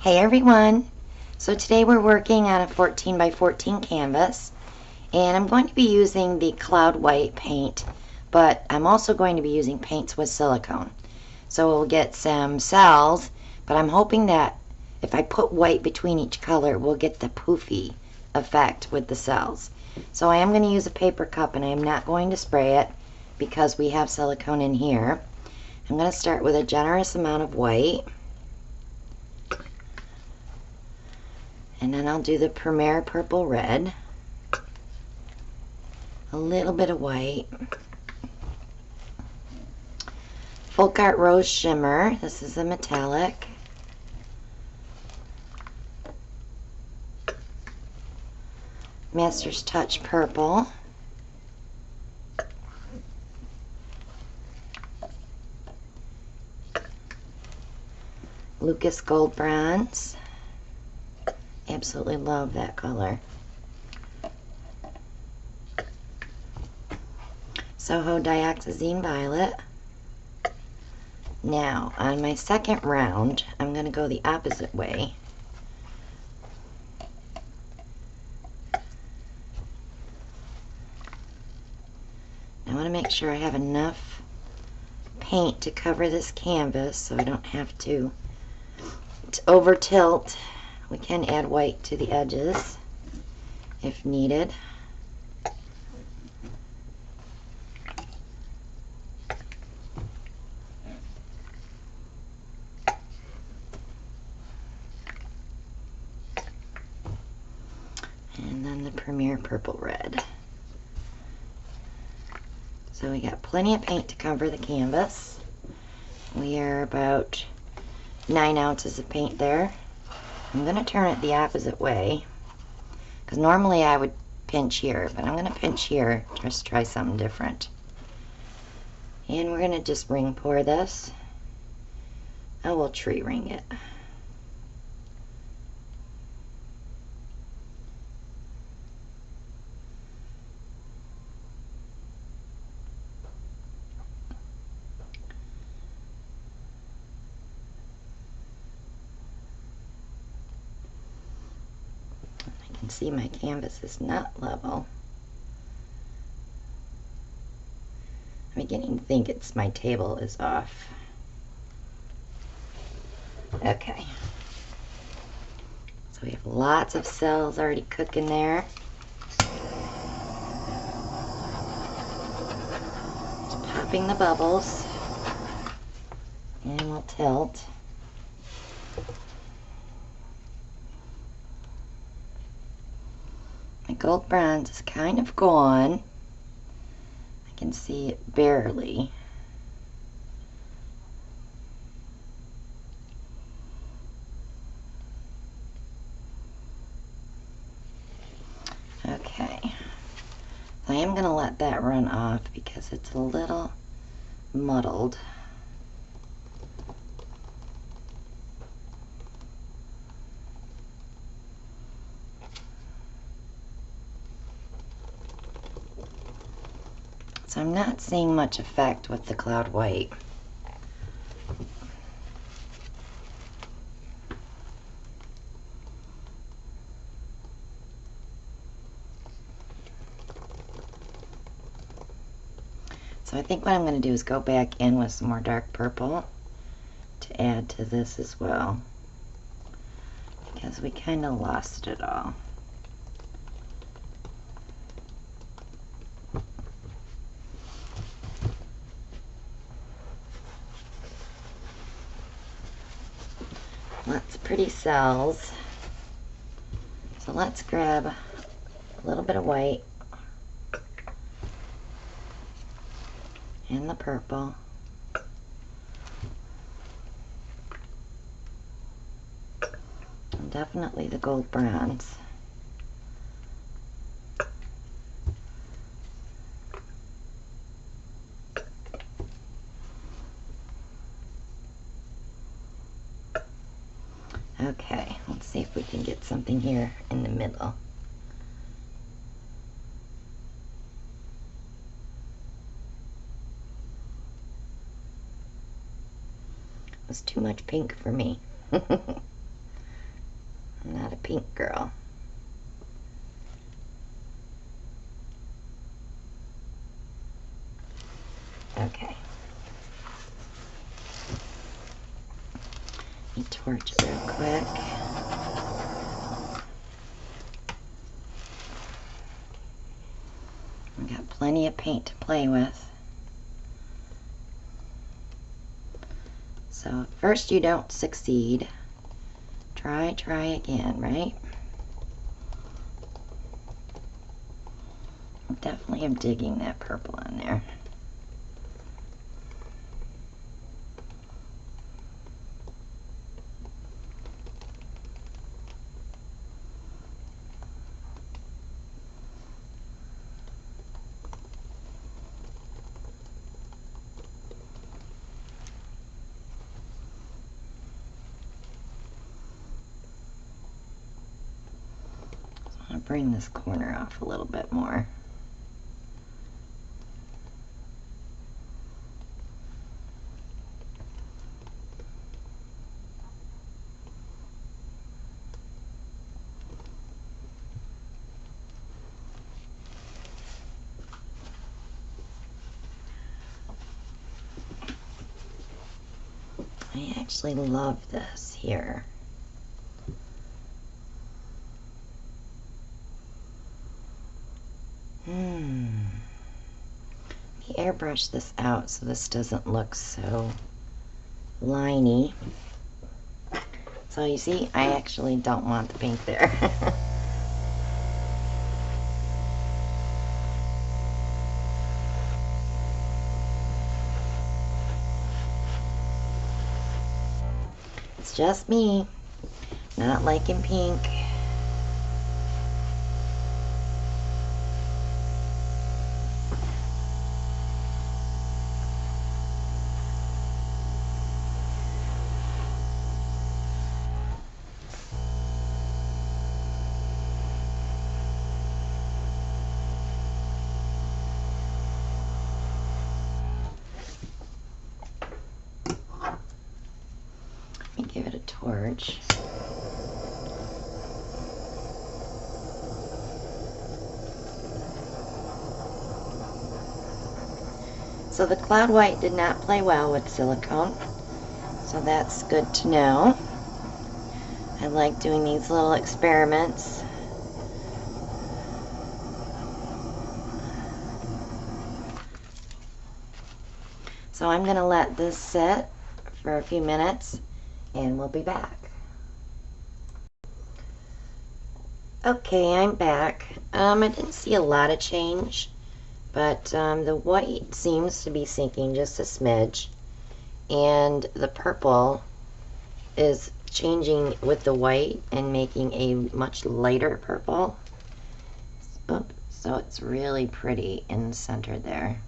Hey everyone! So today we're working on a 14 by 14 canvas, and I'm going to be using the cloud white paint, but I'm also going to be using paints with silicone. So we'll get some cells, but I'm hoping that if I put white between each color, we'll get the poofy effect with the cells. So I am going to use a paper cup, and I am not going to spray it because we have silicone in here. I'm going to start with a generous amount of white. And then I'll do the Premier Purple Red, a little bit of white, Folk Art Rose Shimmer, this is a metallic, Master's Touch Purple, Lucas Gold Bronze. Absolutely love that color. Soho Dioxazine Violet. Now, on my second round, I'm going to go the opposite way. I want to make sure I have enough paint to cover this canvas so I don't have to over tilt. We can add white to the edges if needed. And then the Premier Purple Red. So we got plenty of paint to cover the canvas. We are about 9 ounces of paint there. I'm going to turn it the opposite way, because normally I would pinch here, but I'm going to pinch here, just try something different. And we're going to just ring pour this. I will tree ring it. I can see my canvas is not level. I'm beginning to think it's my table is off. Okay. So we have lots of cells already cooking there. Just popping the bubbles. And we'll tilt. My gold bronze is kind of gone. I can see it barely. Okay. I am going to let that run off because it's a little muddled. So I'm not seeing much effect with the cloud white. So I think what I'm going to do is go back in with some more dark purple to add to this as well, because we kind of lost it all. Lots of pretty cells. So let's grab a little bit of white and the purple. And definitely the gold bronze. Okay, let's see if we can get something here in the middle. It was too much pink for me. I'm not a pink girl. Okay. Let me torch it real quick. We've got plenty of paint to play with. So at first you don't succeed. Try again, right? I definitely am digging that purple on there. I'll bring this corner off a little bit more. I actually love this here. Let me airbrush this out so this doesn't look so liney. So you see, I actually don't want the paint there. It's just me, not liking pink. Give it a torch. So the cloud white did not play well with silicone, so that's good to know. I like doing these little experiments. So I'm going to let this sit for a few minutes and we'll be back. Okay, I'm back. I didn't see a lot of change, but the white seems to be sinking just a smidge, and the purple is changing with the white and making a much lighter purple. So it's really pretty in the center there.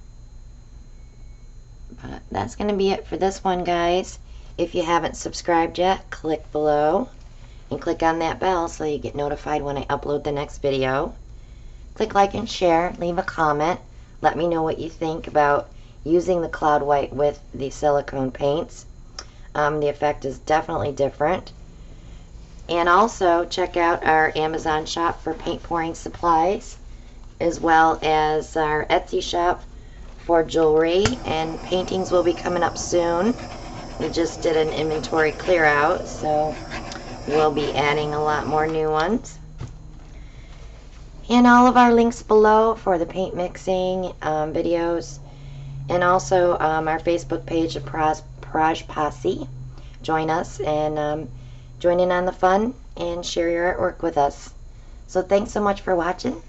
But that's going to be it for this one, guys. If you haven't subscribed yet, click below and click on that bell so you get notified when I upload the next video. Click like and share, leave a comment, let me know what you think about using the cloud white with the silicone paints. The effect is definitely different. And also check out our Amazon shop for paint pouring supplies, as well as our Etsy shop for jewelry, and paintings will be coming up soon. We just did an inventory clear out, so we'll be adding a lot more new ones. And all of our links below for the paint mixing videos, and also our Facebook page of Praj Posse. Join us and join in on the fun and share your artwork with us. So thanks so much for watching,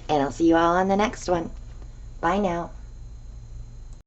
and I'll see you all on the next one. Bye now.